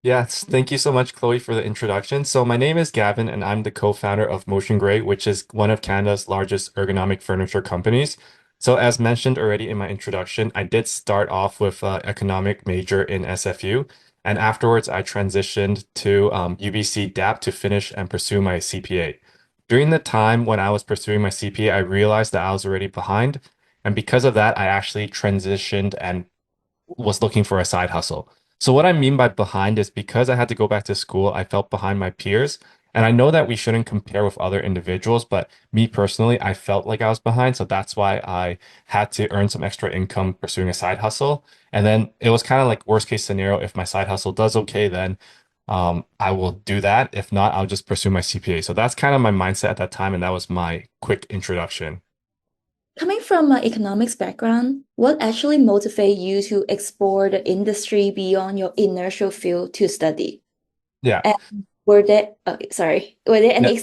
Yes, thank you so much, Chloe, for the introduction. So my name is Gavin, and I'm the co-founder of Motion Gray, which is one of Canada's largest ergonomic furniture companies. So as mentioned already in my introduction, I did start off with an economic major in SFU, and afterwards I transitioned to UBC DAP to finish and pursue my CPA. During the time when I was pursuing my CPA, I realized that I was already behind, and because of that, I actually transitioned and was looking for a side hustle. So what I mean by behind is because I had to go back to school, I felt behind my peers. And I know that we shouldn't compare with other individuals, but me personally, I felt like I was behind. So that's why I had to earn some extra income pursuing a side hustle. And then it was kind of like worst case scenario. If my side hustle does okay, then I will do that. If not, I'll just pursue my CPA. So that's kind of my mindset at that time. And that was my quick introduction. Coming from an economics background, what actually motivated you to explore the industry beyond your inertial field to study? Yeah. And were there any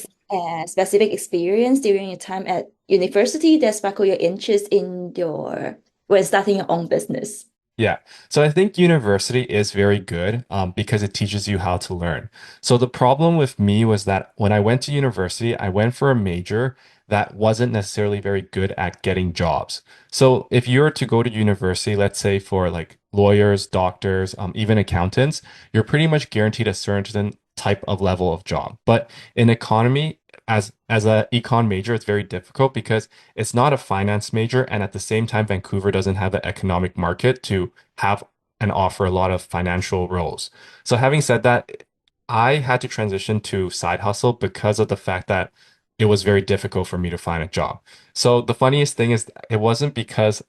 specific experience during your time at university that sparked your interest in your when starting your own business? Yeah. So I think university is very good because it teaches you how to learn. So the problem with me was that when I went to university, I went for a major that wasn't necessarily very good at getting jobs. So if you were to go to university, let's say for like lawyers, doctors, even accountants, you're pretty much guaranteed a certain type of level of job. But in economy, as a econ major, it's very difficult because it's not a finance major, and at the same time, Vancouver doesn't have the economic market to have and offer a lot of financial roles. So having said that, I had to transition to side hustle because of the fact that it was very difficult for me to find a job. So the funniest thing is it wasn't because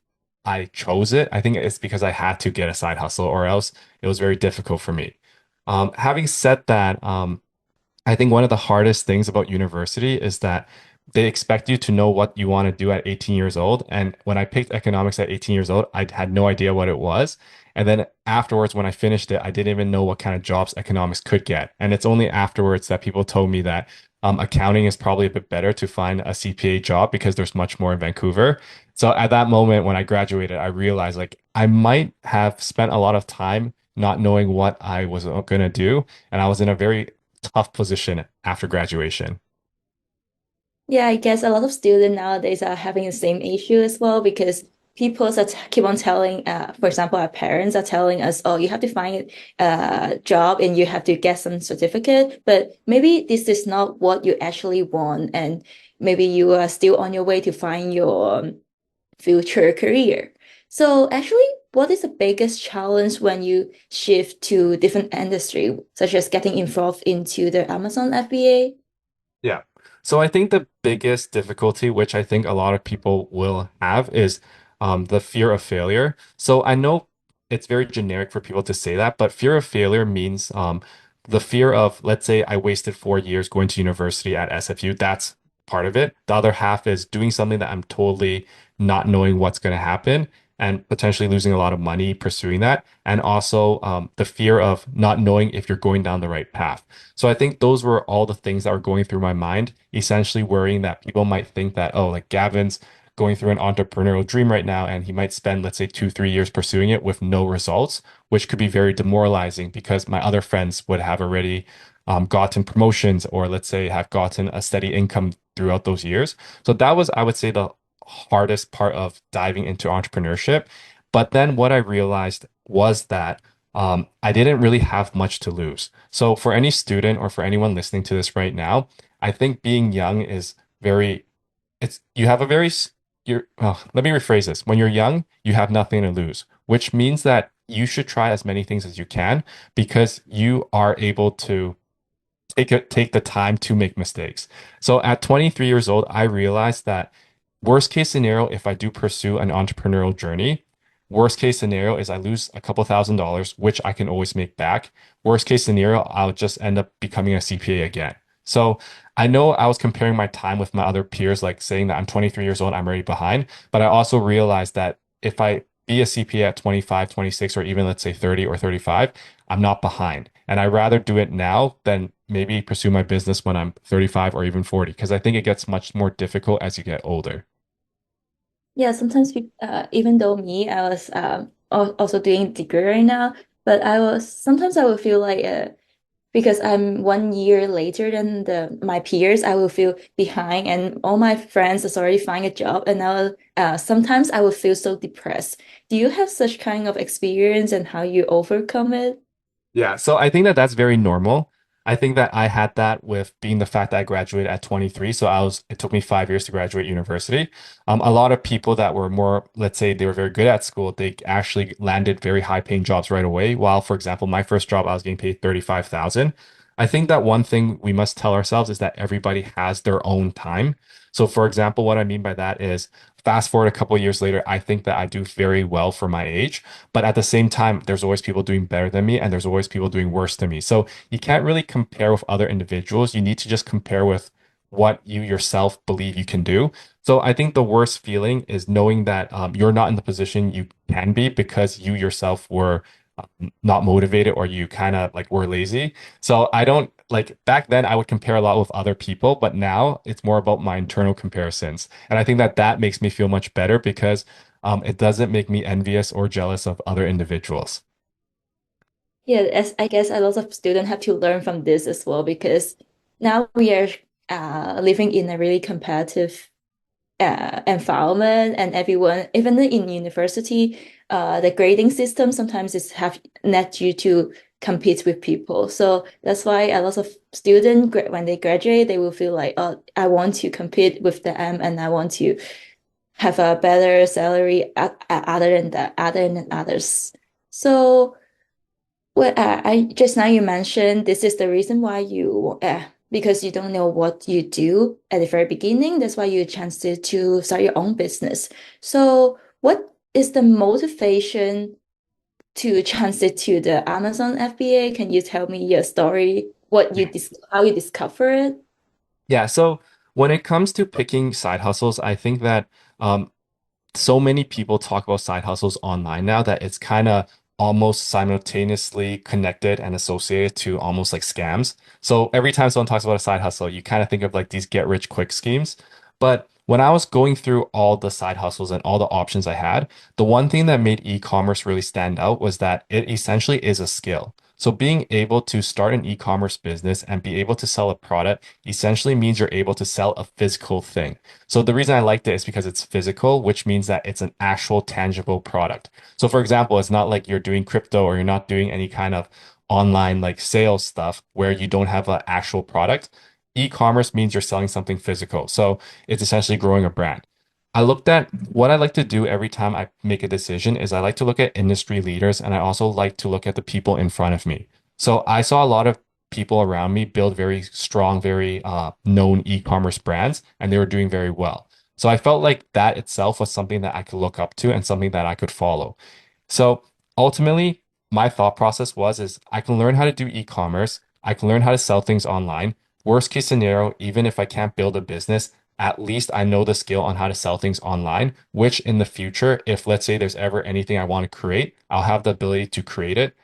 I chose it. I think it's because I had to get a side hustle or else it was very difficult for me. Having said that, I think one of the hardest things about university is that they expect you to know what you want to do at 18 years old. And when I picked economics at 18 years old, I had no idea what it was. And then afterwards, when I finished it, I didn't even know what kind of jobs economics could get. And it's only afterwards that people told me that accounting is probably a bit better to find a CPA job because there's much more in Vancouver. So at that moment, when I graduated, I realized like I might have spent a lot of time not knowing what I was going to do. And I was in a very tough position after graduation. Yeah, I guess a lot of students nowadays are having the same issue as well because people keep on telling, for example, our parents are telling us, oh, you have to find a job and you have to get some certificate, but maybe this is not what you actually want, and maybe you are still on your way to find your future career. So actually, what is the biggest challenge when you shift to different industry, such as getting involved into the Amazon FBA? Yeah. So I think the biggest difficulty, which I think a lot of people will have, is the fear of failure. So I know it's very generic for people to say that, but fear of failure means the fear of, let's say, I wasted 4 years going to university at SFU. That's part of it. The other half is doing something that I'm totally not knowing what's going to happen and potentially losing a lot of money pursuing that. And also the fear of not knowing if you're going down the right path. So I think those were all the things that were going through my mind, essentially worrying that people might think that, oh, like Gavin's going through an entrepreneurial dream right now, and he might spend, let's say, 2, 3 years pursuing it with no results, which could be very demoralizing because my other friends would have already gotten promotions or, let's say, have gotten a steady income throughout those years. So that was, I would say, the hardest part of diving into entrepreneurship. But then what I realized was that I didn't really have much to lose. So for any student or for anyone listening to this right now, I think being young is very, it's, you have a very, let me rephrase this. When you're young, you have nothing to lose, which means that you should try as many things as you can because you are able to take the time to make mistakes. So at 23 years old, I realized that worst case scenario, if I do pursue an entrepreneurial journey, worst case scenario is I lose a couple $1,000s, which I can always make back. Worst case scenario, I'll just end up becoming a CPA again. So I know I was comparing my time with my other peers, like saying that I'm 23 years old, I'm already behind. But I also realized that if I be a CPA at 25, 26, or even let's say 30 or 35, I'm not behind. And I'd rather do it now than maybe pursue my business when I'm 35 or even 40, because I think it gets much more difficult as you get older. Yeah, sometimes even though me, I was also doing degree right now, But sometimes I will feel like because I'm 1 year later than the my peers, I will feel behind, and all my friends has already find a job, and sometimes I will feel so depressed. Do you have such kind of experience and how you overcome it? Yeah, so I think that that's very normal. I think that I had that with being the fact that I graduated at 23. So it took me 5 years to graduate university. A lot of people that were more, let's say they were very good at school, they actually landed very high paying jobs right away. While, for example, my first job, I was getting paid 35,000. I think that one thing we must tell ourselves is that everybody has their own time. So, for example, what I mean by that is fast forward a couple of years later, I think that I do very well for my age. But at the same time, there's always people doing better than me, and there's always people doing worse than me. So you can't really compare with other individuals. You need to just compare with what you yourself believe you can do. So I think the worst feeling is knowing that you're not in the position you can be because you yourself were not motivated or you kind of like were lazy. So I don't like back then I would compare a lot with other people, but now it's more about my internal comparisons. And I think that that makes me feel much better because it doesn't make me envious or jealous of other individuals. Yeah, as I guess a lot of students have to learn from this as well because now we are living in a really competitive environment, and everyone, even in university, the grading system sometimes is have net you to compete with people. So that's why a lot of students, when they graduate, they will feel like, oh, I want to compete with them, and I want to have a better salary other than others. So. Well, I just now you mentioned this is the reason why because you don't know what you do at the very beginning. That's why you chanced to start your own business. So, what is the motivation to chance it to the Amazon FBA? Can you tell me your story? How you discover it? Yeah, so when it comes to picking side hustles, I think that um, so many people talk about side hustles online now that it's kind of almost simultaneously connected and associated to almost like scams. So every time someone talks about a side hustle, you kind of think of like these get rich quick schemes. But when I was going through all the side hustles and all the options I had, the one thing that made e-commerce really stand out was that it essentially is a skill. So being able to start an e-commerce business and be able to sell a product essentially means you're able to sell a physical thing. So the reason I liked it is because it's physical, which means that it's an actual tangible product. So for example, it's not like you're doing crypto or you're not doing any kind of online like sales stuff where you don't have an actual product. E-commerce means you're selling something physical. So it's essentially growing a brand. I looked at what I like to do every time I make a decision is I like to look at industry leaders and I also like to look at the people in front of me. So I saw a lot of people around me build very strong, very known e-commerce brands, and they were doing very well. So I felt like that itself was something that I could look up to and something that I could follow. So ultimately, my thought process is I can learn how to do e-commerce. I can learn how to sell things online. Worst case scenario, even if I can't build a business, at least I know the skill on how to sell things online, which in the future, if let's say there's ever anything I want to create, I'll have the ability to create it,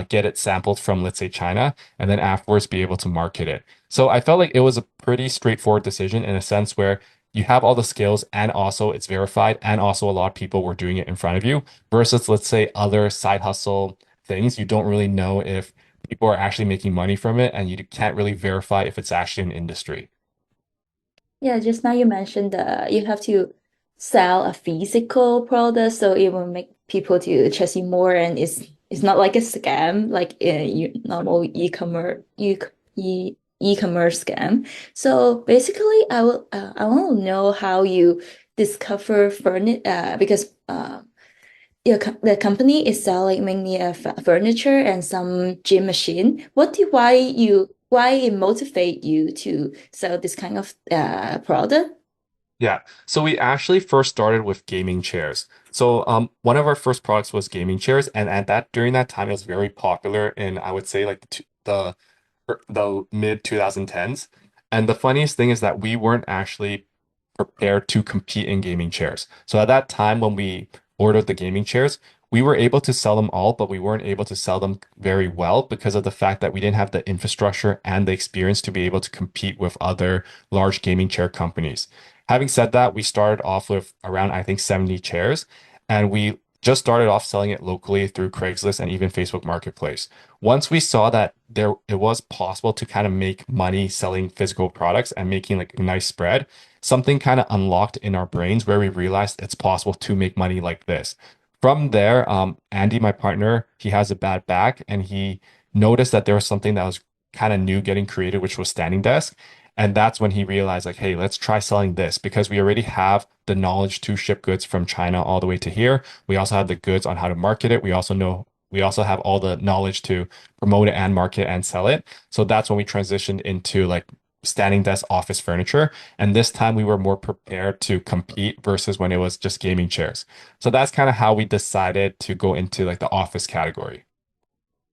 get it sampled from, let's say, China, and then afterwards be able to market it. So I felt like it was a pretty straightforward decision in a sense where you have all the skills and also it's verified and also a lot of people were doing it in front of you versus let's say other side hustle things you don't really know if people are actually making money from it and you can't really verify if it's actually an industry. Yeah, just now you mentioned you have to sell a physical product, so it will make people to trust you more, and it's not like a scam, like normal e-commerce scam. So basically, I want to know how you discover furniture because the company is selling mainly furniture and some gym machine. Why it motivate you to sell this kind of product? Yeah. So we actually first started with gaming chairs. So one of our first products was gaming chairs, and at that during that time it was very popular in I would say like the mid 2010s. And the funniest thing is that we weren't actually prepared to compete in gaming chairs. So at that time when we ordered the gaming chairs, we were able to sell them all, but we weren't able to sell them very well because of the fact that we didn't have the infrastructure and the experience to be able to compete with other large gaming chair companies. Having said that, we started off with around, I think, 70 chairs, and we just started off selling it locally through Craigslist and even Facebook Marketplace. Once we saw that it was possible to kind of make money selling physical products and making like a nice spread, something kind of unlocked in our brains where we realized it's possible to make money like this. From there, Andy, my partner, he has a bad back and he noticed that there was something that was kind of new getting created, which was standing desk. And that's when he realized, like, hey, let's try selling this because we already have the knowledge to ship goods from China all the way to here. We also have the goods on how to market it. We also have all the knowledge to promote it and market and sell it. So that's when we transitioned into like standing desk office furniture. And this time we were more prepared to compete versus when it was just gaming chairs. So that's kind of how we decided to go into like the office category.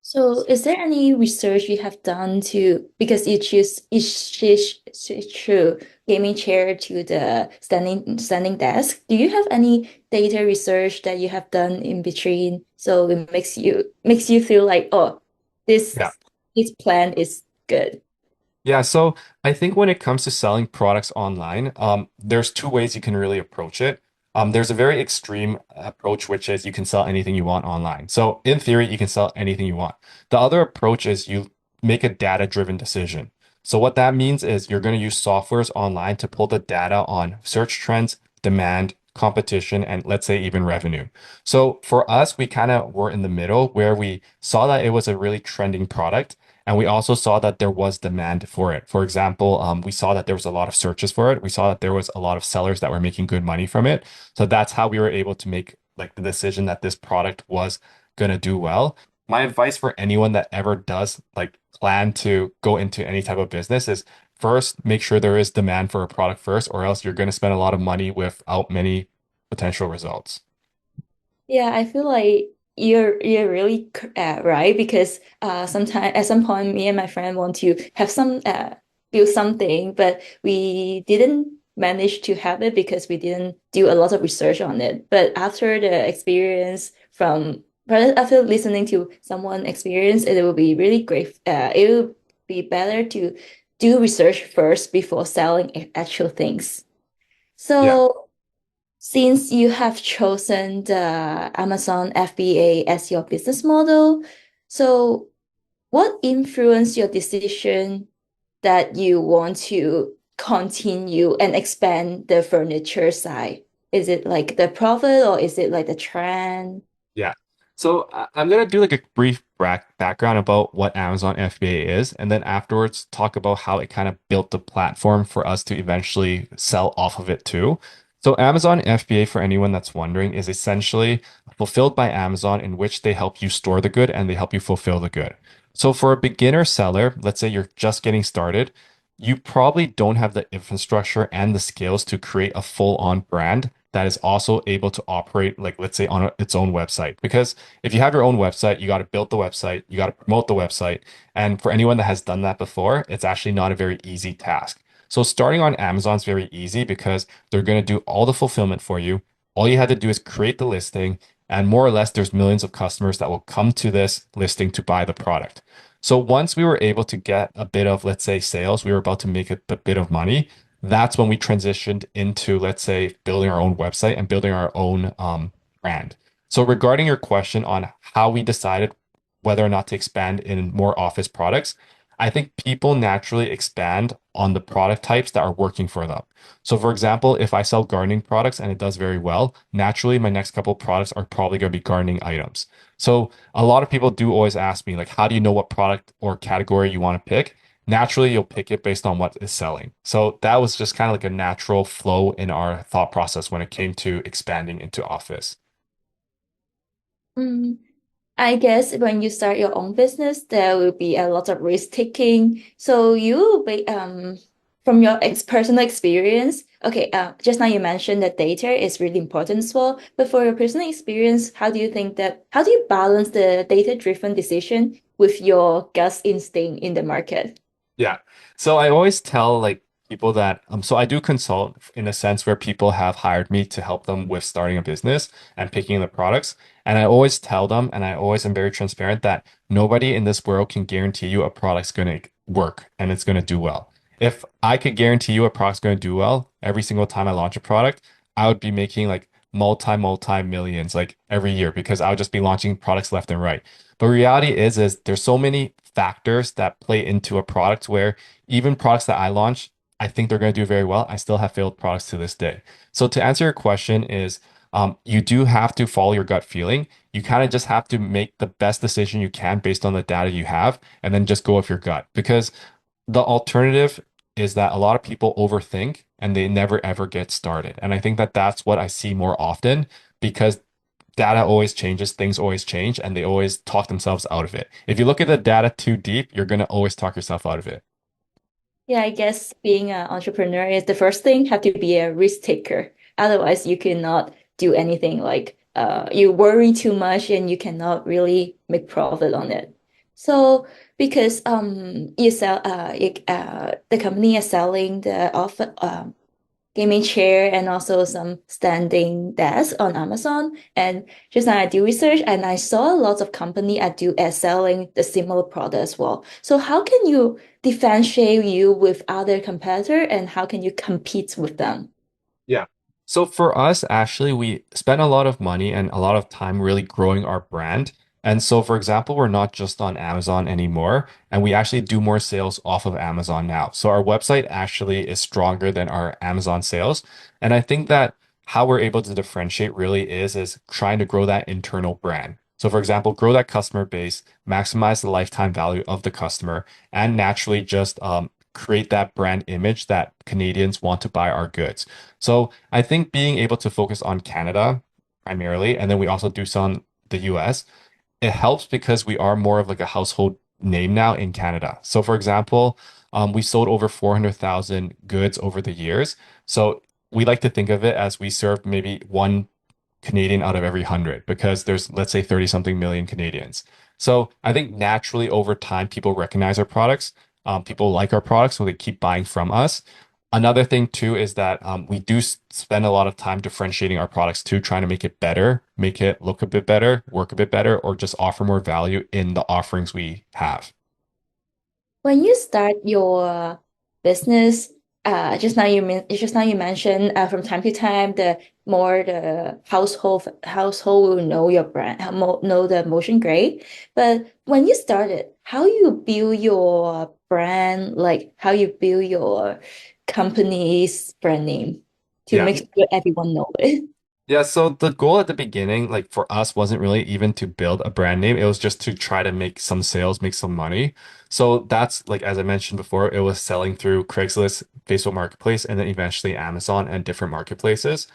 So, is there any research you have done to because you choose switch to gaming chair to the standing desk? Do you have any data research that you have done in between so it makes you feel like, oh, Yeah. this plan is good? Yeah, so I think when it comes to selling products online, there's two ways you can really approach it. There's a very extreme approach, which is you can sell anything you want online. So in theory, you can sell anything you want. The other approach is you make a data-driven decision. So what that means is you're going to use softwares online to pull the data on search trends, demand, competition, and let's say even revenue. So for us, we kind of were in the middle where we saw that it was a really trending product. And we also saw that there was demand for it. For example, we saw that there was a lot of searches for it. We saw that there was a lot of sellers that were making good money from it. So that's how we were able to make like the decision that this product was going to do well. My advice for anyone that ever does like plan to go into any type of business is first make sure there is demand for a product first, or else you're going to spend a lot of money without many potential results. Yeah, I feel like you're really right because sometime at some point me and my friend want to have some build something, but we didn't manage to have it because we didn't do a lot of research on it. But after the experience but after listening to someone experience, it will be really great. It will be better to do research first before selling actual things. Yeah. So. Since you have chosen the Amazon FBA as your business model, so what influenced your decision that you want to continue and expand the furniture side? Is it like the profit or is it like the trend? Yeah. So I'm gonna do like a brief background about what Amazon FBA is, and then afterwards talk about how it kind of built the platform for us to eventually sell off of it too. So Amazon FBA, for anyone that's wondering, is essentially fulfilled by Amazon, in which they help you store the good and they help you fulfill the good. So for a beginner seller, let's say you're just getting started, you probably don't have the infrastructure and the skills to create a full-on brand that is also able to operate, like, let's say, on its own website. Because if you have your own website, you got to build the website, you got to promote the website. And for anyone that has done that before, it's actually not a very easy task. So starting on Amazon is very easy because they're going to do all the fulfillment for you. All you had to do is create the listing, and more or less, there's millions of customers that will come to this listing to buy the product. So once we were able to get a bit of, let's say, sales, we were about to make a bit of money. That's when we transitioned into, let's say, building our own website and building our own brand. So regarding your question on how we decided whether or not to expand in more office products, I think people naturally expand on the product types that are working for them. So for example, if I sell gardening products and it does very well, naturally my next couple products are probably going to be gardening items. So a lot of people do always ask me, like, how do you know what product or category you want to pick? Naturally, you'll pick it based on what is selling. So that was just kind of like a natural flow in our thought process when it came to expanding into office. Mm, I guess when you start your own business, there will be a lot of risk taking. So from your ex personal experience, okay, just now you mentioned that data is really important as well. But for your personal experience, how do you balance the data-driven decision with your gut instinct in the market? Yeah. So I always tell like people that so I do consult in a sense where people have hired me to help them with starting a business and picking the products. And I always tell them, and I always am very transparent that nobody in this world can guarantee you a product's going to work and it's going to do well. If I could guarantee you a product's going to do well every single time I launch a product, I would be making like multi millions like every year because I'll just be launching products left and right. But reality is there's so many factors that play into a product where even products that I launch, I think they're going to do very well. I still have failed products to this day. So to answer your question is you do have to follow your gut feeling. You kind of just have to make the best decision you can based on the data you have, and then just go with your gut. Because the alternative is that a lot of people overthink and they never ever get started. And I think that that's what I see more often because data always changes, things always change, and they always talk themselves out of it. If you look at the data too deep, you're going to always talk yourself out of it. Yeah, I guess being an entrepreneur is the first thing, have to be a risk taker. Otherwise, you cannot do anything like you worry too much and you cannot really make profit on it. So because you sell the company is selling the offer gaming chair and also some standing desk on Amazon. And just now I do research and I saw lots of company are selling the similar product as well. So how can you differentiate you with other competitor and how can you compete with them? Yeah. So for us, actually, we spent a lot of money and a lot of time really growing our brand. And so, for example, we're not just on Amazon anymore, and we actually do more sales off of Amazon now. So our website actually is stronger than our Amazon sales. And I think that how we're able to differentiate really is trying to grow that internal brand. So, for example, grow that customer base, maximize the lifetime value of the customer, and naturally just create that brand image that Canadians want to buy our goods. So I think being able to focus on Canada primarily, and then we also do some in the US, it helps because we are more of like a household name now in Canada. So for example, we sold over 400,000 goods over the years. So we like to think of it as we serve maybe one Canadian out of every 100 because there's, let's say, 30 something million Canadians. So I think naturally over time, people recognize our products. People like our products, so they keep buying from us. Another thing too is that we do spend a lot of time differentiating our products too, trying to make it better, make it look a bit better, work a bit better, or just offer more value in the offerings we have. When you start your business, just now you mentioned from time to time the household will know your brand, know the Motion Grade. But when you started, how you build your brand, like how you build your company's brand name to Yeah. make sure everyone know it. Yeah, so the goal at the beginning, like for us, wasn't really even to build a brand name. It was just to try to make some sales, make some money. So that's like, as I mentioned before, it was selling through Craigslist, Facebook Marketplace, and then eventually Amazon and different marketplaces.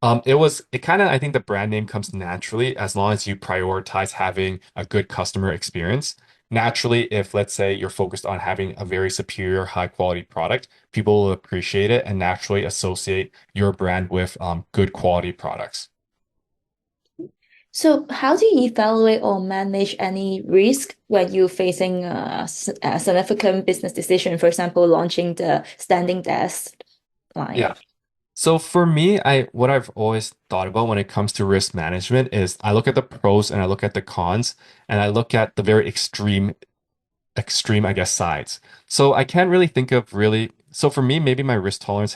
It kind of, I think the brand name comes naturally as long as you prioritize having a good customer experience. Naturally, if let's say you're focused on having a very superior, high quality product, people will appreciate it and naturally associate your brand with good quality products. So how do you evaluate or manage any risk when you're facing a significant business decision, for example, launching the standing desk line? Yeah. So for me, I what I've always thought about when it comes to risk management is I look at the pros and I look at the cons and I look at the very extreme, I guess, sides. So I can't really think of really. So for me, maybe my risk tolerance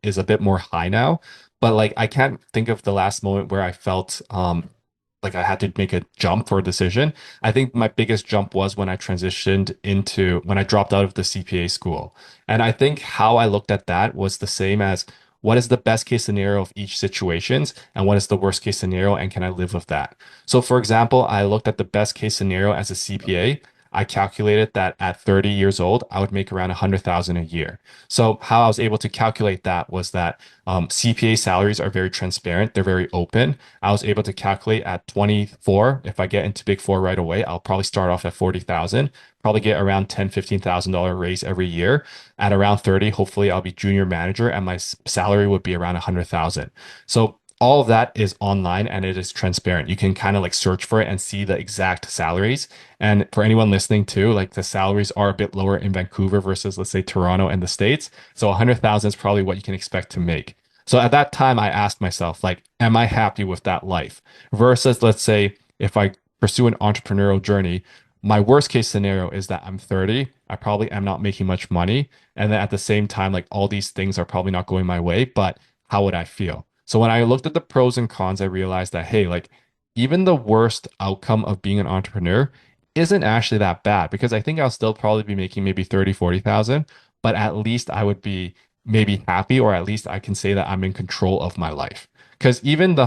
is a bit more high now, but like I can't think of the last moment where I felt like I had to make a jump for a decision. I think my biggest jump was when I transitioned into when I dropped out of the CPA school. And I think how I looked at that was the same as what is the best case scenario of each situations and what is the worst case scenario and can I live with that? So for example, I looked at the best case scenario as a CPA. I calculated that at 30 years old, I would make around 100,000 a year. So how I was able to calculate that was that CPA salaries are very transparent. They're very open. I was able to calculate at 24, if I get into Big Four right away, I'll probably start off at 40,000, probably get around 10, $15,000 raise every year. At around 30, hopefully I'll be junior manager and my salary would be around 100,000. So all of that is online and it is transparent. You can kind of like search for it and see the exact salaries. And for anyone listening too, like the salaries are a bit lower in Vancouver versus let's say Toronto and the States. So 100,000 is probably what you can expect to make. So at that time, I asked myself, like, am I happy with that life? Versus, let's say, if I pursue an entrepreneurial journey, my worst case scenario is that I'm 30. I probably am not making much money. And then at the same time, like all these things are probably not going my way, but how would I feel? So when I looked at the pros and cons, I realized that, hey, like even the worst outcome of being an entrepreneur isn't actually that bad because I think I'll still probably be making maybe 30, 40,000, but at least I would be maybe happy, or at least I can say that I'm in control of my life. Because even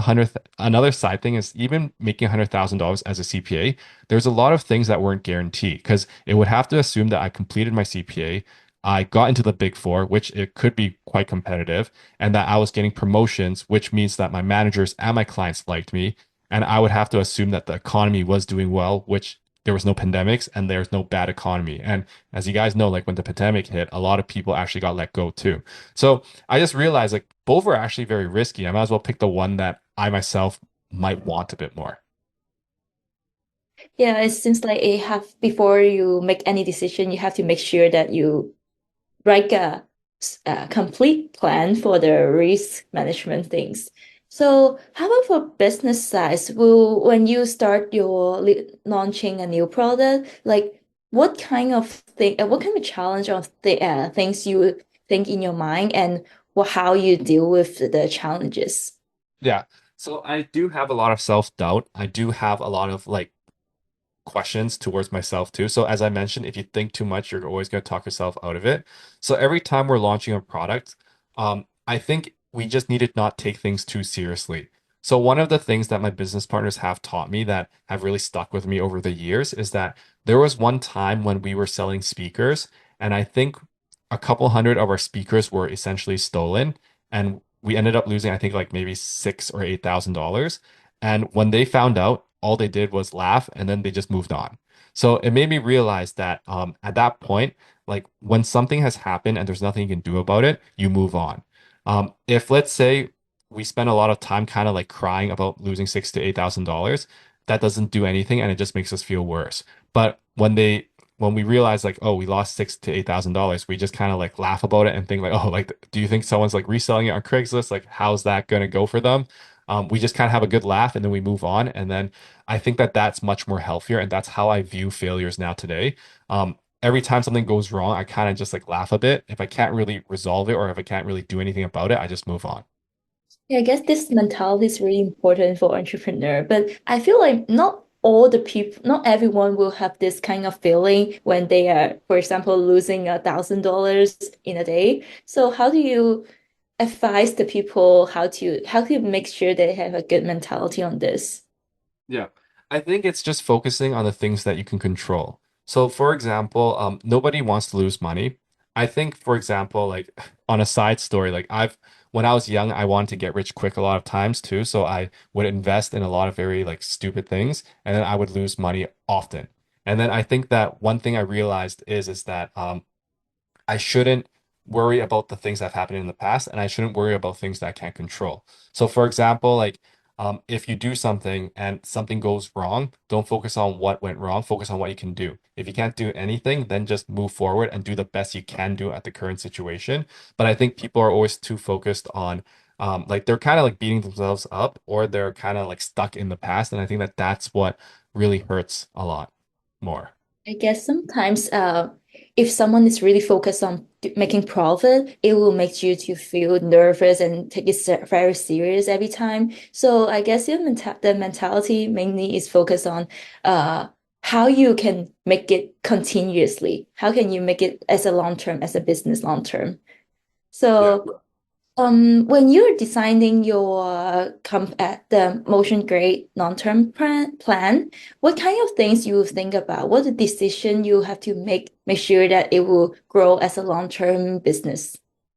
another side thing is even making $100,000 as a CPA, there's a lot of things that weren't guaranteed because it would have to assume that I completed my CPA, I got into the big four, which it could be quite competitive, and that I was getting promotions, which means that my managers and my clients liked me. And I would have to assume that the economy was doing well, which there was no pandemics and there's no bad economy. And as you guys know, like when the pandemic hit, a lot of people actually got let go too. So I just realized like both were actually very risky. I might as well pick the one that I myself might want a bit more. Yeah, it seems like it have before you make any decision, you have to make sure that you write a complete plan for the risk management things. So, how about for business size? Will when you start your launching a new product, like what kind of challenge of the things you think in your mind, and how you deal with the challenges? Yeah. So I do have a lot of self-doubt. I do have a lot of like questions towards myself too. So as I mentioned, if you think too much, you're always going to talk yourself out of it. So every time we're launching a product, I think we just need to not take things too seriously. So one of the things that my business partners have taught me that have really stuck with me over the years is that there was one time when we were selling speakers, and I think a couple hundred of our speakers were essentially stolen, and we ended up losing, I think, like maybe $6,000 or $8,000. And when they found out, all they did was laugh and then they just moved on. So it made me realize that at that point, like when something has happened and there's nothing you can do about it, you move on. If let's say we spend a lot of time kind of like crying about losing $6,000 to $8,000, that doesn't do anything and it just makes us feel worse. But when we realize like, oh, we lost $6,000 to $8,000, we just kind of like laugh about it and think like, oh, like, do you think someone's like reselling it on Craigslist? Like, how's that going to go for them? We just kind of have a good laugh and then we move on. And then I think that that's much more healthier. And that's how I view failures now today. Every time something goes wrong, I kind of just like laugh a bit. If I can't really resolve it or if I can't really do anything about it, I just move on. Yeah, I guess this mentality is really important for entrepreneur, but I feel like not all the people, not everyone will have this kind of feeling when they are, for example, losing $1,000 in a day. So how do you advise the people how to make sure they have a good mentality on this? Yeah. I think it's just focusing on the things that you can control. So, for example, nobody wants to lose money. I think, for example, like on a side story, like when I was young, I wanted to get rich quick a lot of times too. So I would invest in a lot of very like stupid things, and then I would lose money often. And then I think that one thing I realized is that I shouldn't worry about the things that have happened in the past, and I shouldn't worry about things that I can't control. So, for example, like if you do something and something goes wrong, don't focus on what went wrong, focus on what you can do. If you can't do anything, then just move forward and do the best you can do at the current situation. But I think people are always too focused on like they're kind of like beating themselves up or they're kind of like stuck in the past. And I think that that's what really hurts a lot more. I guess sometimes if someone is really focused on making profit, it will make you to feel nervous and take it very serious every time. So I guess the mentality mainly is focused on uh, how you can make it continuously. How can you make it as a long term, as a business long term? Yeah. So when you're designing your comp the motion grade long-term plan, what kind of things you think about? What the decision you have to make sure that it will grow as a long-term business?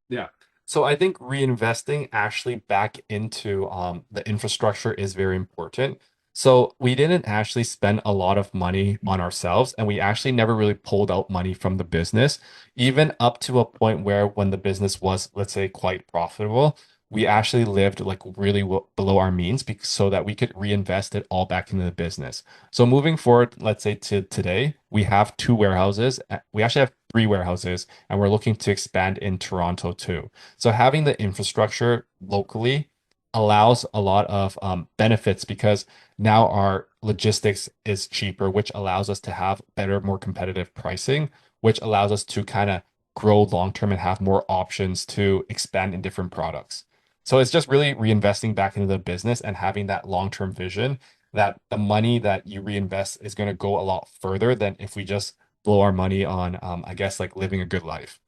Yeah. So I think reinvesting actually back into the infrastructure is very important. So we didn't actually spend a lot of money on ourselves, and we actually never really pulled out money from the business, even up to a point where when the business was, let's say, quite profitable, we actually lived like really below our means so that we could reinvest it all back into the business. So moving forward, let's say to today, we have two warehouses. We actually have three warehouses and we're looking to expand in Toronto too. So having the infrastructure locally allows a lot of benefits because now our logistics is cheaper, which allows us to have better, more competitive pricing, which allows us to kind of grow long term and have more options to expand in different products. So it's just really reinvesting back into the business and having that long-term vision that the money that you reinvest is going to go a lot further than if we just blow our money on, I guess, like living a good life.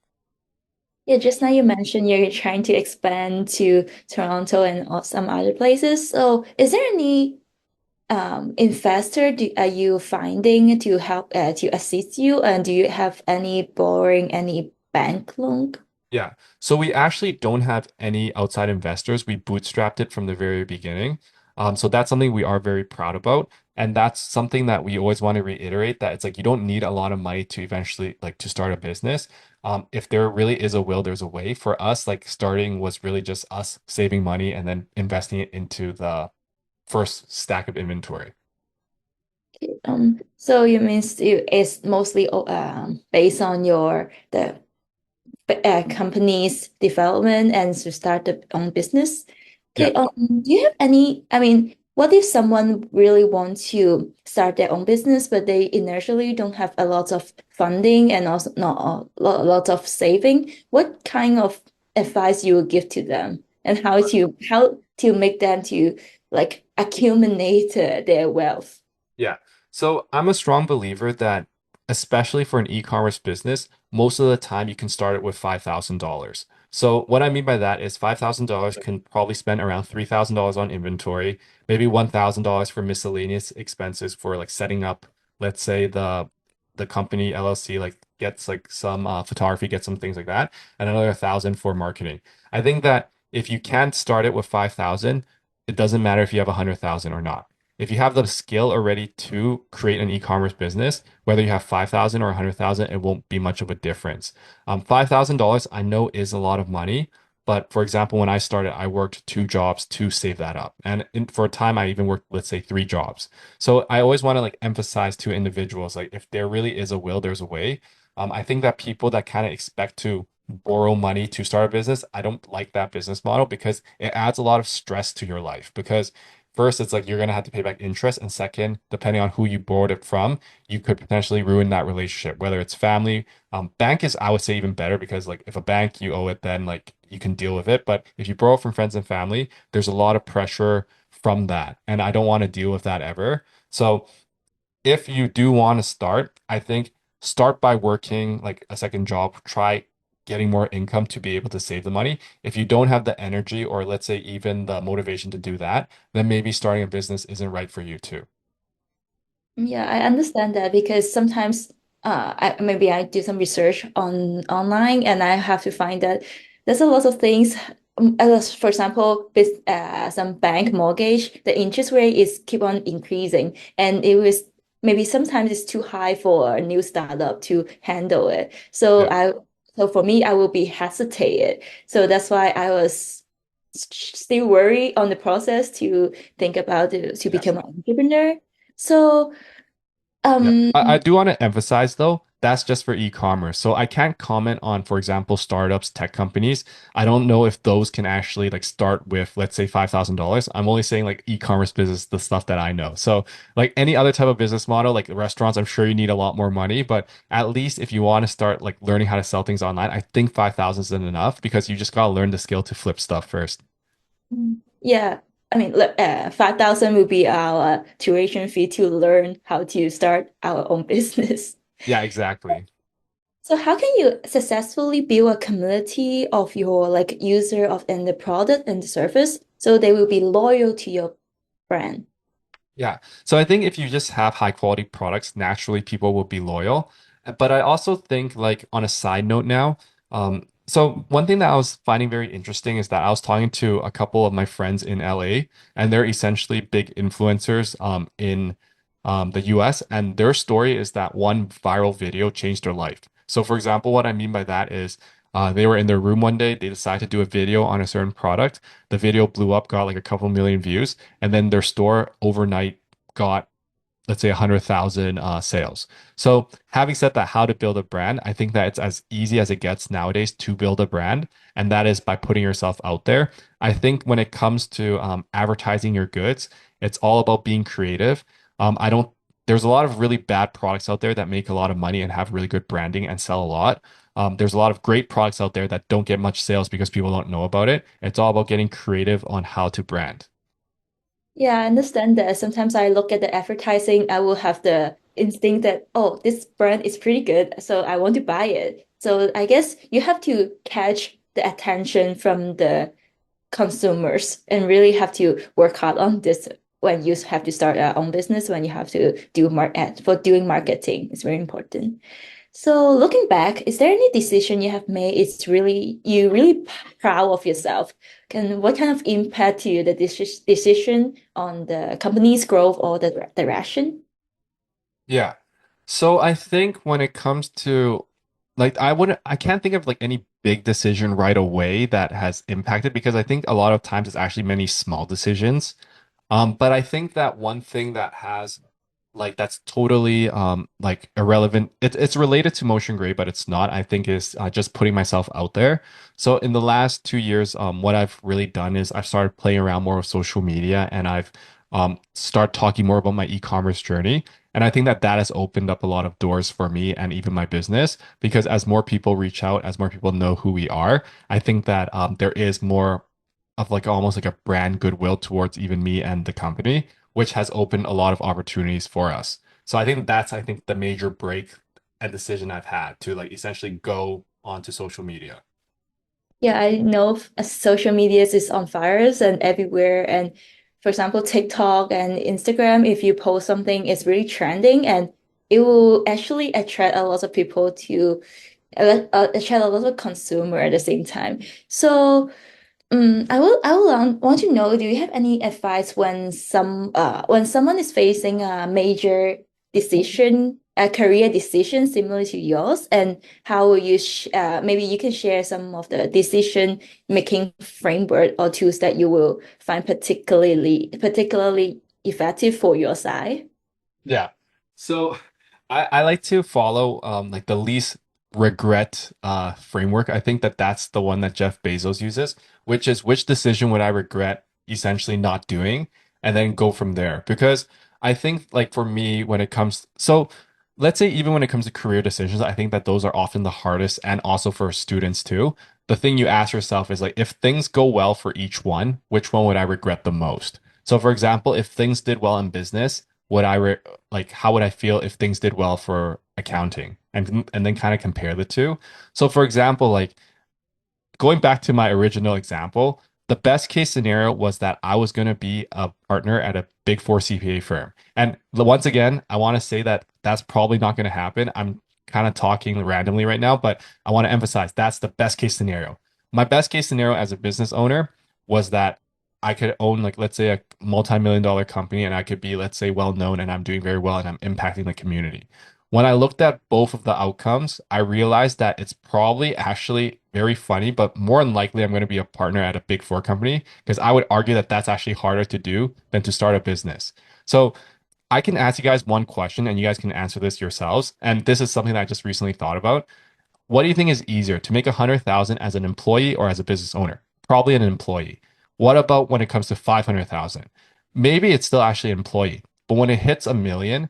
Yeah, just now you mentioned you're trying to expand to Toronto and some other places. So, is there any investor are you finding to help to assist you? And do you have any borrowing, any bank loan? Yeah. So we actually don't have any outside investors. We bootstrapped it from the very beginning. So that's something we are very proud about. And that's something that we always want to reiterate that it's like you don't need a lot of money to eventually like to start a business. If there really is a will, there's a way. For us, like starting was really just us saving money and then investing it into the first stack of inventory. So you means it's mostly based on your the company's development and to start their own business. Yeah. Okay, do you have any, I mean, what if someone really wants to start their own business, but they initially don't have a lot of funding and also not a lot of saving? What kind of advice you would give to them and how to make them to like accumulate their wealth? Yeah. So I'm a strong believer that, especially for an e-commerce business, most of the time you can start it with $5,000. So what I mean by that is $5,000 can probably spend around $3,000 on inventory, maybe $1,000 for miscellaneous expenses for like setting up, let's say the company LLC like gets like some photography, gets some things like that, and another 1,000 for marketing. I think that if you can't start it with 5,000, it doesn't matter if you have 100,000 or not. If you have the skill already to create an e-commerce business, whether you have 5,000 or 100,000, it won't be much of a difference. $5,000 I know is a lot of money, but for example, when I started, I worked two jobs to save that up. And for a time, I even worked, let's say, three jobs. So I always want to like emphasize to individuals, like if there really is a will, there's a way. I think that people that kind of expect to borrow money to start a business, I don't like that business model because it adds a lot of stress to your life. Because first, it's like you're gonna have to pay back interest, and second, depending on who you borrowed it from, you could potentially ruin that relationship, whether it's family. Bank is, I would say, even better because like if a bank you owe it, then like you can deal with it. But if you borrow from friends and family, there's a lot of pressure from that, and I don't want to deal with that ever. So if you do want to start, I think start by working like a second job, try getting more income to be able to save the money. If you don't have the energy or let's say even the motivation to do that, then maybe starting a business isn't right for you too. Yeah, I understand that because sometimes maybe I do some research on online and I have to find that there's a lot of things. As for example, some bank mortgage, the interest rate is keep on increasing, and it was maybe sometimes it's too high for a new startup to handle it. Yeah. So for me, I will be hesitated. So that's why I was still worried on the process to think about to Yeah. become an entrepreneur. So. Yeah. Um, I do want to emphasize though, that's just for e-commerce. So I can't comment on, for example, startups, tech companies. I don't know if those can actually like start with, let's say, $5,000. I'm only saying like e-commerce business, the stuff that I know. So like any other type of business model, like restaurants, I'm sure you need a lot more money, but at least if you want to start like learning how to sell things online, I think 5,000 isn't enough because you just got to learn the skill to flip stuff first. yeah, I mean, look, 5,000 will be our tuition fee to learn how to start our own business. Yeah, exactly. So how can you successfully build a community of your like user of and the product and the service so they will be loyal to your brand? Yeah. So I think if you just have high quality products, naturally people will be loyal. But I also think like on a side note now, so one thing that I was finding very interesting is that I was talking to a couple of my friends in LA and they're essentially big influencers in the US and their story is that one viral video changed their life. So for example, what I mean by that is they were in their room one day, they decided to do a video on a certain product. The video blew up, got like a couple million views and then their store overnight got let's say 100,000 sales. So having said that, how to build a brand, I think that it's as easy as it gets nowadays to build a brand, and that is by putting yourself out there. I think when it comes to advertising your goods, it's all about being creative. I don't. There's a lot of really bad products out there that make a lot of money and have really good branding and sell a lot. there's a lot of great products out there that don't get much sales because people don't know about it. It's all about getting creative on how to brand. Yeah, I understand that. Sometimes I look at the advertising, I will have the instinct that, oh, this brand is pretty good, so I want to buy it. So I guess you have to catch the attention from the consumers and really have to work hard on this when you have to start your own business, when you have to do for doing marketing. It's very important. So looking back, is there any decision you have made it's really you really proud of yourself? And what kind of impact to you the decision on the company's growth or the direction? Yeah. So I think when it comes to like I can't think of like any big decision right away that has impacted because I think a lot of times it's actually many small decisions. But I think that one thing that has like that's totally like irrelevant. It's related to Motion Grade, but it's not. I think is just putting myself out there. So in the last 2 years, what I've really done is I've started playing around more with social media, and I've start talking more about my e-commerce journey. And I think that that has opened up a lot of doors for me and even my business because as more people reach out, as more people know who we are, I think that there is more of like almost like a brand goodwill towards even me and the company, which has opened a lot of opportunities for us. So I think that's I think the major break and decision I've had to like essentially go onto social media. Yeah, I know social media is on fires and everywhere. And for example, TikTok and Instagram, if you post something, it's really trending and it will actually attract a lot of people to attract a lot of consumer at the same time. So I will want to know, do you have any advice when when someone is facing a major decision, a career decision similar to yours, and how will you sh maybe you can share some of the decision making framework or tools that you will find particularly effective for your side? Yeah. So I like to follow like the least regret framework. I think that that's the one that Jeff Bezos uses, which is which decision would I regret essentially not doing and then go from there. Because I think like for me when it comes so let's say even when it comes to career decisions, I think that those are often the hardest and also for students too. The thing you ask yourself is like if things go well for each one, which one would I regret the most? So for example, if things did well in business, would I like how would I feel if things did well for accounting and then kind of compare the two. So for example, like going back to my original example, the best case scenario was that I was going to be a partner at a big four CPA firm. And once again, I want to say that that's probably not going to happen. I'm kind of talking randomly right now, but I want to emphasize that's the best case scenario. My best case scenario as a business owner was that I could own, like, let's say a multi-million dollar company and I could be, let's say, well known and I'm doing very well and I'm impacting the community. When I looked at both of the outcomes, I realized that it's probably actually very funny, but more than likely, I'm going to be a partner at a big four company because I would argue that that's actually harder to do than to start a business. So I can ask you guys one question and you guys can answer this yourselves. And this is something that I just recently thought about. What do you think is easier to make 100,000 as an employee or as a business owner? Probably an employee. What about when it comes to 500,000? Maybe it's still actually an employee, but when it hits a million,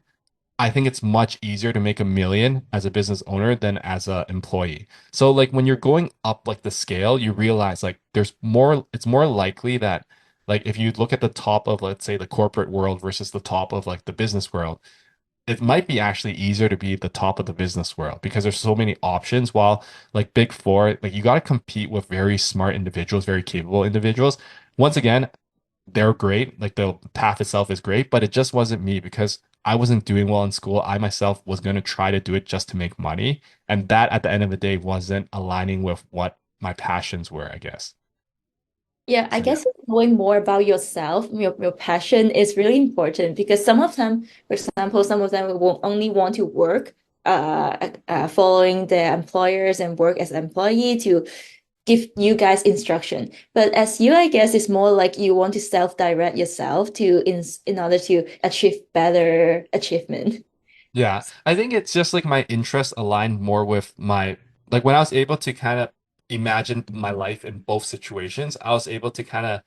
I think it's much easier to make a million as a business owner than as an employee. So like when you're going up like the scale, you realize like there's more, it's more likely that like if you look at the top of let's say the corporate world versus the top of like the business world, it might be actually easier to be the top of the business world because there's so many options while like big four, like you got to compete with very smart individuals, very capable individuals. Once again, they're great. Like the path itself is great, but it just wasn't me because I wasn't doing well in school. I myself was going to try to do it just to make money. And that at the end of the day wasn't aligning with what my passions were, I guess. Yeah, I So yeah. guess knowing more about yourself, your passion is really important because some of them, for example, some of them will only want to work following their employers and work as an employee to give you guys instruction. But as you, I guess, it's more like you want to self-direct yourself to in order to achieve better achievement. Yeah, I think it's just like my interests aligned more with my like when I was able to kind of imagine my life in both situations, I was able to kind of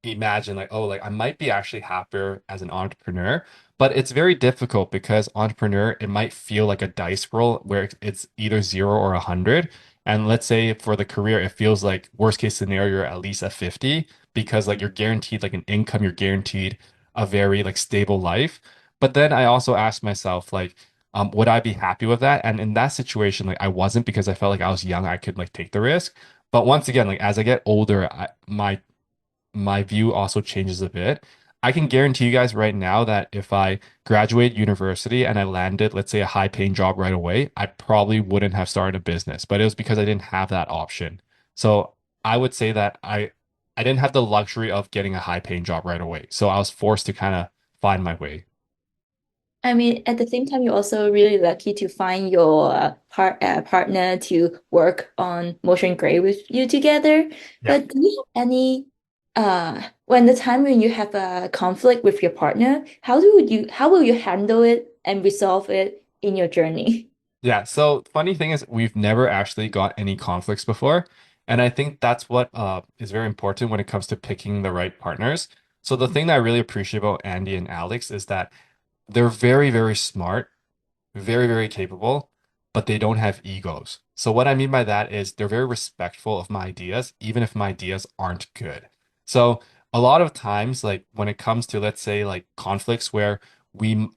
imagine like, oh, like I might be actually happier as an entrepreneur, But it's very difficult because entrepreneur, it might feel like a dice roll where it's either 0 or 100. And let's say for the career, it feels like worst case scenario, you're at least at 50 because like you're guaranteed like an income, you're guaranteed a very like stable life. But then I also asked myself, like, would I be happy with that? And in that situation, like I wasn't because I felt like I was young, I could like take the risk. But once again, like as I get older, my view also changes a bit. I can guarantee you guys right now that if I graduate university and I landed, let's say, a high paying job right away, I probably wouldn't have started a business, but it was because I didn't have that option. So I would say that I didn't have the luxury of getting a high paying job right away. So I was forced to kind of find my way. I mean, at the same time, you're also really lucky to find your partner to work on Motion Gray with you together. Yeah. But do you have any when the time when you have a conflict with your partner, how will you handle it and resolve it in your journey? Yeah, so funny thing is we've never actually got any conflicts before. And I think that's what is very important when it comes to picking the right partners. So the thing that I really appreciate about Andy and Alex is that they're very, very smart, very, very capable, but they don't have egos. So what I mean by that is they're very respectful of my ideas, even if my ideas aren't good. So a lot of times, like when it comes to, let's say, like conflicts where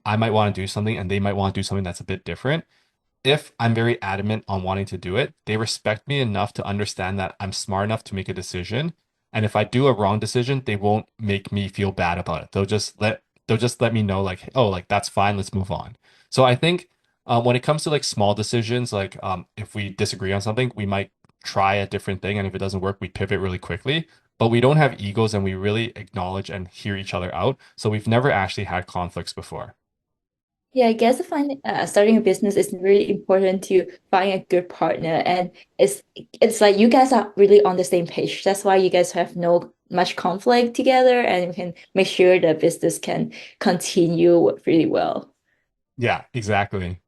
I might want to do something and they might want to do something that's a bit different, if I'm very adamant on wanting to do it, they respect me enough to understand that I'm smart enough to make a decision. And if I do a wrong decision, they won't make me feel bad about it. They'll just let me know like, oh, like that's fine, let's move on. So I think when it comes to like small decisions, like if we disagree on something, we might try a different thing, and if it doesn't work, we pivot really quickly. But we don't have egos, and we really acknowledge and hear each other out. So we've never actually had conflicts before. Yeah, I guess starting a business is really important to find a good partner, and it's like you guys are really on the same page. That's why you guys have no much conflict together, and you can make sure the business can continue really well. Yeah, exactly.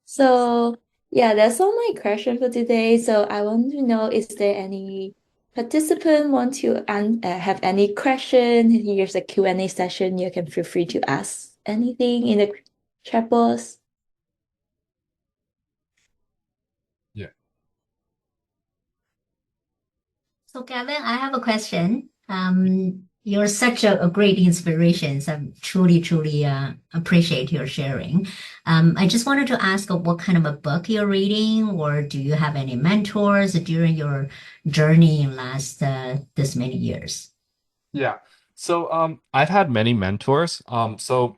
So yeah, that's all my question for today. So I want to know, is there any participant want to have any question? Here's a Q&A session. You can feel free to ask anything in the chat box. Yeah. So, Gavin, I have a question. You're such a great inspiration. So I truly appreciate your sharing. I just wanted to ask what kind of a book you're reading, or do you have any mentors during your journey in last this many years? Yeah. So I've had many mentors. So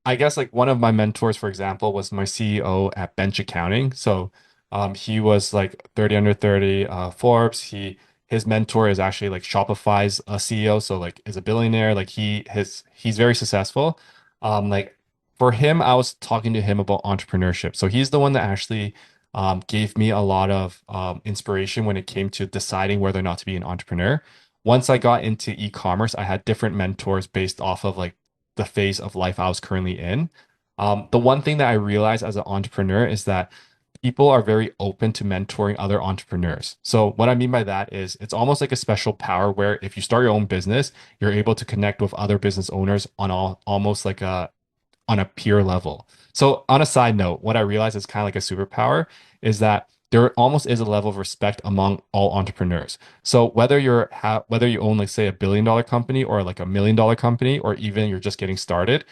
I guess like one of my mentors, for example, was my CEO at Bench Accounting. So he was like 30 under 30 Forbes. His mentor is actually like Shopify's CEO, so like is a billionaire. Like he's very successful. Like for him, I was talking to him about entrepreneurship. So he's the one that actually gave me a lot of inspiration when it came to deciding whether or not to be an entrepreneur. Once I got into e-commerce, I had different mentors based off of like the phase of life I was currently in. The one thing that I realized as an entrepreneur is that people are very open to mentoring other entrepreneurs. So what I mean by that is it's almost like a special power where if you start your own business, you're able to connect with other business owners on almost like a peer level. So on a side note, what I realized is kind of like a superpower is that there almost is a level of respect among all entrepreneurs. So whether you own like say $1 billion company or like $1 million company or even you're just getting started,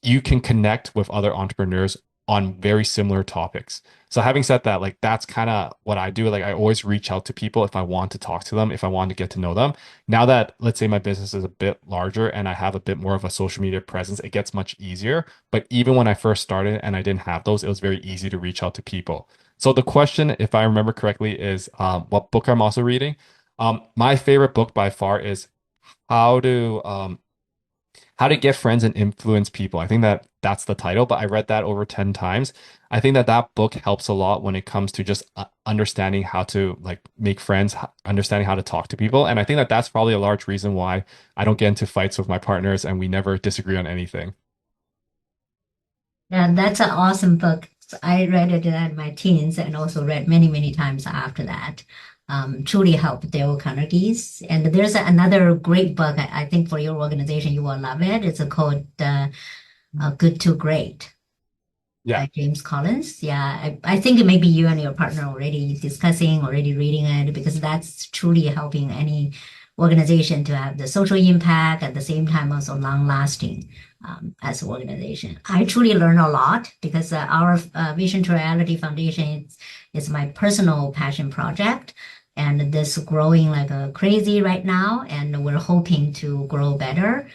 you can connect with other entrepreneurs on very similar topics. So having said that, like that's kind of what I do. Like I always reach out to people if I want to talk to them, if I want to get to know them. Now that let's say my business is a bit larger and I have a bit more of a social media presence, it gets much easier. But even when I first started and I didn't have those, it was very easy to reach out to people. So the question, if I remember correctly, is what book I'm also reading. My favorite book by far is how to how to Get Friends and Influence People. I think that that's the title, but I read that over 10 times. I think that that book helps a lot when it comes to just understanding how to like make friends, understanding how to talk to people. And I think that that's probably a large reason why I don't get into fights with my partners and we never disagree on anything. Yeah, that's an awesome book. I read it in my teens and also read many times after that. Truly helped Dale Carnegie's. And there's another great book, I think for your organization, you will love it. It's called Good to Great Yeah. by James Collins. Yeah, I think maybe you and your partner already discussing, already reading it, because that's truly helping any organization to have the social impact at the same time also long lasting as an organization. I truly learn a lot because our Vision to Reality Foundation is my personal passion project. And this growing like a crazy right now, and we're hoping to grow better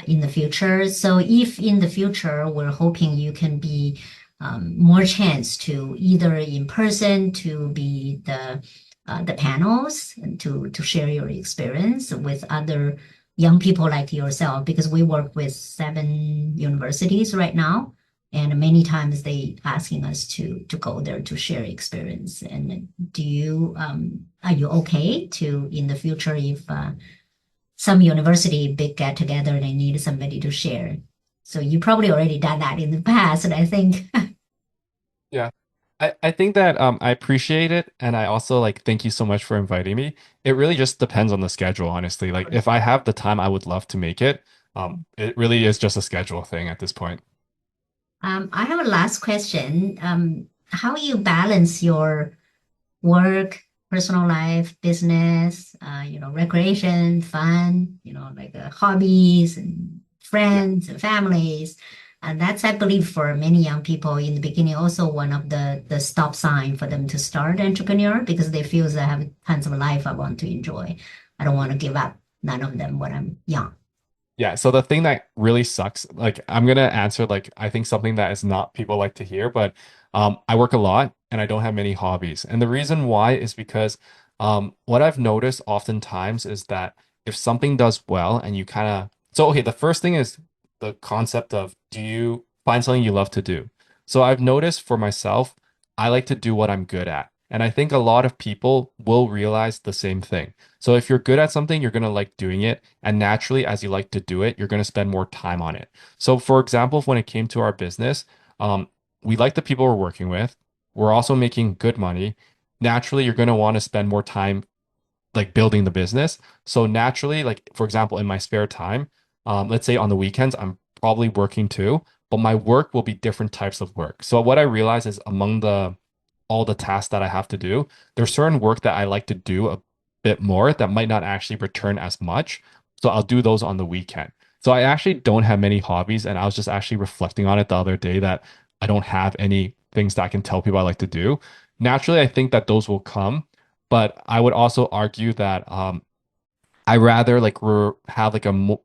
in the future. So if in the future we're hoping you can be more chance to either in person to be the panels and to share your experience with other young people like yourself, because we work with 7 universities right now, and many times they asking us to go there to share experience. And do you are you okay to in the future if some university big get together, they need somebody to share? So you probably already done that in the past, and I think. Yeah. I think that I appreciate it, and I also like thank you so much for inviting me. It really just depends on the schedule, honestly. Like if I have the time, I would love to make it. It really is just a schedule thing at this point. I have a last question. How you balance your work, personal life, business, recreation, fun, like hobbies and Yeah. friends and families. And that's, I believe, for many young people in the beginning, also one of the stop sign for them to start entrepreneur because they feel they have tons of life I want to enjoy. I don't want to give up none of them when I'm young. Yeah, so the thing that really sucks, like I'm gonna answer like I think something that is not people like to hear, but I work a lot and I don't have many hobbies. And the reason why is because what I've noticed oftentimes is that if something does well and you kind of so okay, the first thing is the concept of do you find something you love to do? So I've noticed for myself, I like to do what I'm good at. And I think a lot of people will realize the same thing. So if you're good at something, you're going to like doing it. And naturally, as you like to do it, you're going to spend more time on it. So, for example, when it came to our business, um, we like the people we're working with. We're also making good money. Naturally, you're going to want to spend more time like building the business. So naturally, like for example, in my spare time, let's say on the weekends, I'm probably working too, but my work will be different types of work. So what I realize is among the all the tasks that I have to do, there's certain work that I like to do a bit more that might not actually return as much. So I'll do those on the weekend. So I actually don't have many hobbies, and I was just actually reflecting on it the other day that I don't have any things that I can tell people I like to do. Naturally, I think that those will come, but I would also argue that I rather like have like a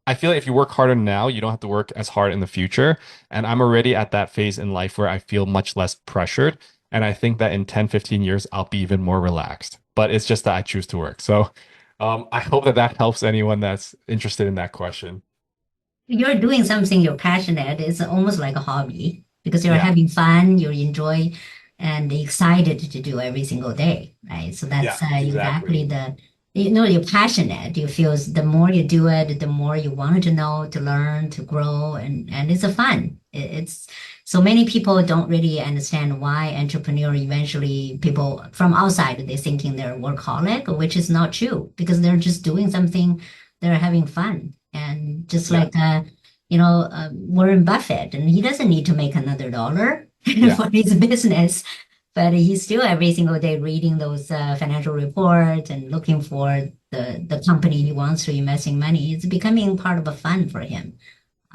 I feel like if you work harder now, you don't have to work as hard in the future. And I'm already at that phase in life where I feel much less pressured. And I think that in 10, 15 years, I'll be even more relaxed. But it's just that I choose to work. So I hope that that helps anyone that's interested in that question. You're doing something you're passionate. It's almost like a hobby because you're Yeah. having fun, you enjoy and excited to do every single day, right? So Yeah, that's exactly. exactly you're passionate. You feel the more you do it, the more you want to know, to learn, to grow, and it's a fun. It's so many people don't really understand why entrepreneur eventually people from outside they thinking they're workaholic, which is not true because they're just doing something, they're having fun. And just Yeah. like Warren Buffett, and he doesn't need to make another dollar Yeah. for his business, but he's still every single day reading those financial reports and looking for the company he wants to investing money. It's becoming part of a fun for him.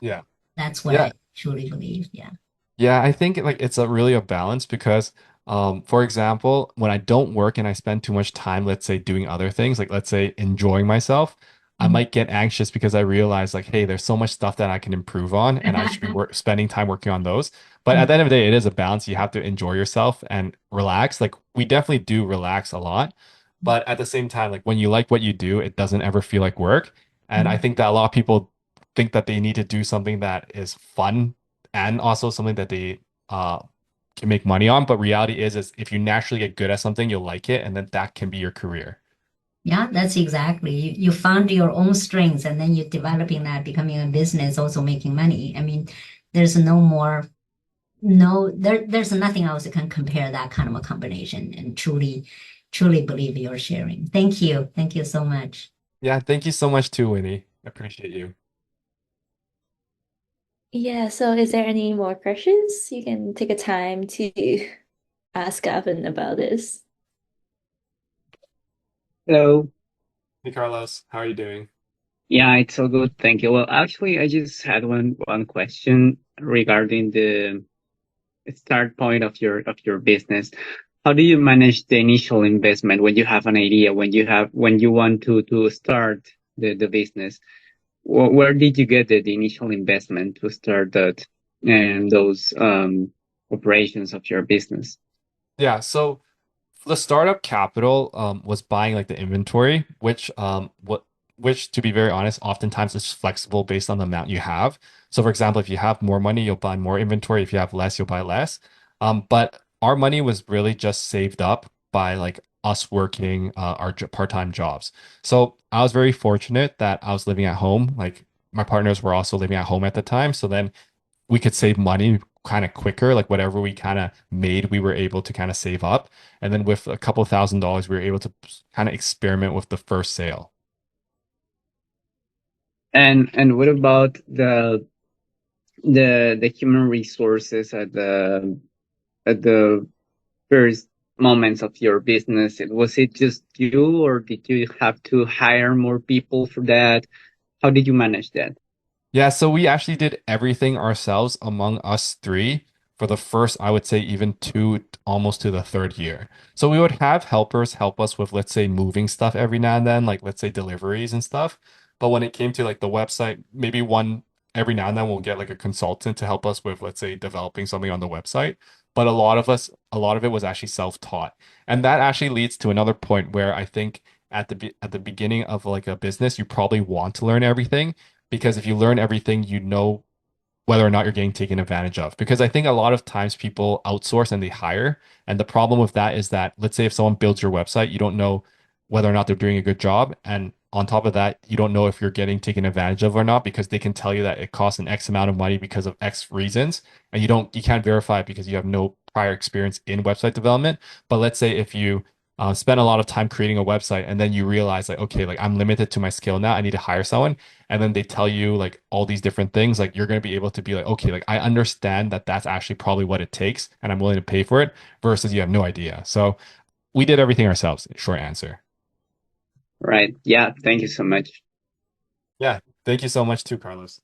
Yeah. That's what Yeah. I truly believe. Yeah. Yeah, I think like it's a really a balance because for example, when I don't work and I spend too much time, let's say doing other things, like let's say enjoying myself, I Mhm. might get anxious because I realize like, hey, there's so much stuff that I can improve on and I should be spending time working on those. But at the end of the day, it is a balance. You have to enjoy yourself and relax. Like we definitely do relax a lot, but at the same time, like when you like what you do, it doesn't ever feel like work. And I think that a lot of people think that they need to do something that is fun and also something that they uh can make money on. But reality is if you naturally get good at something, you'll like it, and then that can be your career. Yeah, that's exactly. You found your own strengths and then you're developing that, becoming a business, also making money. I mean, there's no more no, there's nothing else that can compare that kind of a combination and truly believe you're sharing. Thank you. Thank you so much. Yeah, thank you so much too, Winnie. I appreciate you. Yeah, so is there any more questions? You can take a time to ask Gavin about this. Hello. Hey Carlos, how are you doing? Yeah, it's all good. Thank you. Well, actually, I just had one question regarding the start point of your business. How do you manage the initial investment when you have an idea, when you want to start the business? Where did you get the initial investment to start that and those operations of your business? Yeah, so the startup capital was buying like the inventory, which to be very honest, oftentimes is flexible based on the amount you have. So for example, if you have more money, you'll buy more inventory. If you have less, you'll buy less. But our money was really just saved up by like us working our part-time jobs. So I was very fortunate that I was living at home. Like my partners were also living at home at the time. So then we could save money kind of quicker. Like whatever we kind of made, we were able to kind of save up. And then with a couple $1,000s, we were able to kind of experiment with the first sale. And what about the human resources at the first moments of your business? Was it just you, or did you have to hire more people for that? How did you manage that? Yeah, so we actually did everything ourselves among us three for the first, I would say, even two, almost to the third year. So we would have helpers help us with, let's say, moving stuff every now and then, like let's say deliveries and stuff. But when it came to like the website, maybe one every now and then we'll get like a consultant to help us with, let's say, developing something on the website. But a lot of it was actually self-taught. And that actually leads to another point where I think at the beginning of like a business, you probably want to learn everything because if you learn everything, you know whether or not you're getting taken advantage of. Because I think a lot of times people outsource and they hire. And the problem with that is that, let's say if someone builds your website, you don't know whether or not they're doing a good job. And on top of that, you don't know if you're getting taken advantage of or not because they can tell you that it costs an X amount of money because of X reasons. And you can't verify it because you have no prior experience in website development. But let's say if you spend a lot of time creating a website and then you realize like, okay, like I'm limited to my skill now. I need to hire someone and then they tell you like all these different things, like you're going to be able to be like, okay, like I understand that that's actually probably what it takes and I'm willing to pay for it versus you have no idea. So we did everything ourselves, short answer. Right. Yeah. Thank you so much. Yeah. Thank you so much too, Carlos.